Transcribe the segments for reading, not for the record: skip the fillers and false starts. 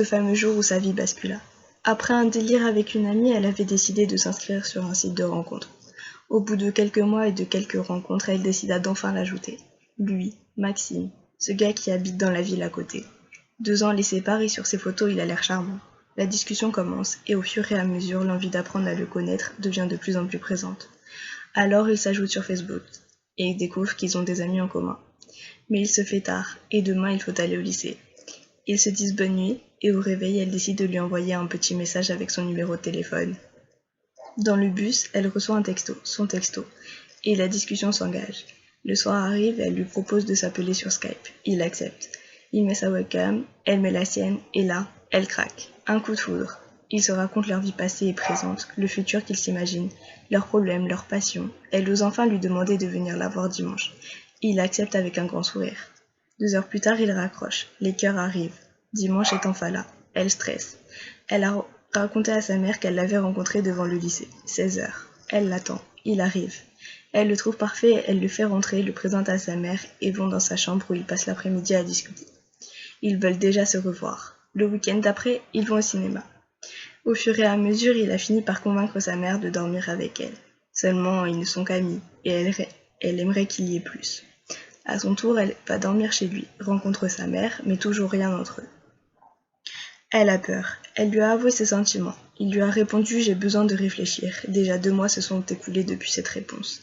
Le fameux jour où sa vie bascula. Après un délire avec une amie, elle avait décidé de s'inscrire sur un site de rencontre. Au bout de quelques mois et de quelques rencontres, elle décida d'enfin l'ajouter. Lui, Maxime, ce gars qui habite dans la ville à côté. 2 ans les séparent et sur ses photos, il a l'air charmant. La discussion commence et au fur et à mesure, l'envie d'apprendre à le connaître devient de plus en plus présente. Alors ils s'ajoutent sur Facebook et ils découvrent qu'ils ont des amis en commun. Mais il se fait tard et demain il faut aller au lycée. Ils se disent bonne nuit et au réveil, elle décide de lui envoyer un petit message avec son numéro de téléphone. Dans le bus, elle reçoit son texto, et la discussion s'engage. Le soir arrive et elle lui propose de s'appeler sur Skype. Il accepte. Il met sa webcam, elle met la sienne, et là, elle craque. Un coup de foudre. Ils se racontent leur vie passée et présente, le futur qu'ils s'imaginent, leurs problèmes, leurs passions. Elle ose enfin lui demander de venir la voir dimanche. Il accepte avec un grand sourire. 2 heures plus tard, il raccroche. Les cœurs arrivent. Dimanche est enfin là. Elle stresse. Elle a raconté à sa mère qu'elle l'avait rencontré devant le lycée. 16 heures. Elle l'attend. Il arrive. Elle le trouve parfait, elle le fait rentrer, le présente à sa mère et vont dans sa chambre où ils passent l'après-midi à discuter. Ils veulent déjà se revoir. Le week-end d'après, ils vont au cinéma. Au fur et à mesure, il a fini par convaincre sa mère de dormir avec elle. Seulement, ils ne sont qu'amis et elle aimerait qu'il y ait plus. À son tour, elle va dormir chez lui, rencontre sa mère, mais toujours rien entre eux. Elle a peur. Elle lui a avoué ses sentiments. Il lui a répondu « J'ai besoin de réfléchir ». Déjà 2 mois se sont écoulés depuis cette réponse.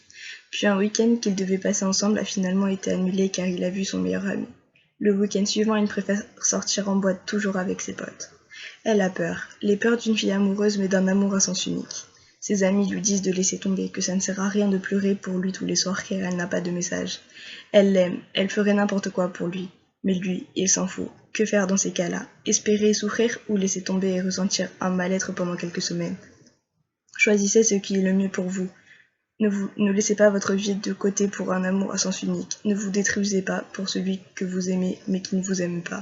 Puis un week-end qu'ils devaient passer ensemble a finalement été annulé car il a vu son meilleur ami. Le week-end suivant, il préfère sortir en boîte toujours avec ses potes. Elle a peur. Les peurs d'une fille amoureuse mais d'un amour à sens unique. Ses amis lui disent de laisser tomber, que ça ne sert à rien de pleurer pour lui tous les soirs car elle n'a pas de message. Elle l'aime, elle ferait n'importe quoi pour lui. Mais lui, il s'en fout. Que faire dans ces cas-là? Espérer et souffrir ou laisser tomber et ressentir un mal-être pendant quelques semaines? Choisissez ce qui est le mieux pour vous. Ne laissez pas votre vie de côté pour un amour à sens unique. Ne vous détruisez pas pour celui que vous aimez mais qui ne vous aime pas.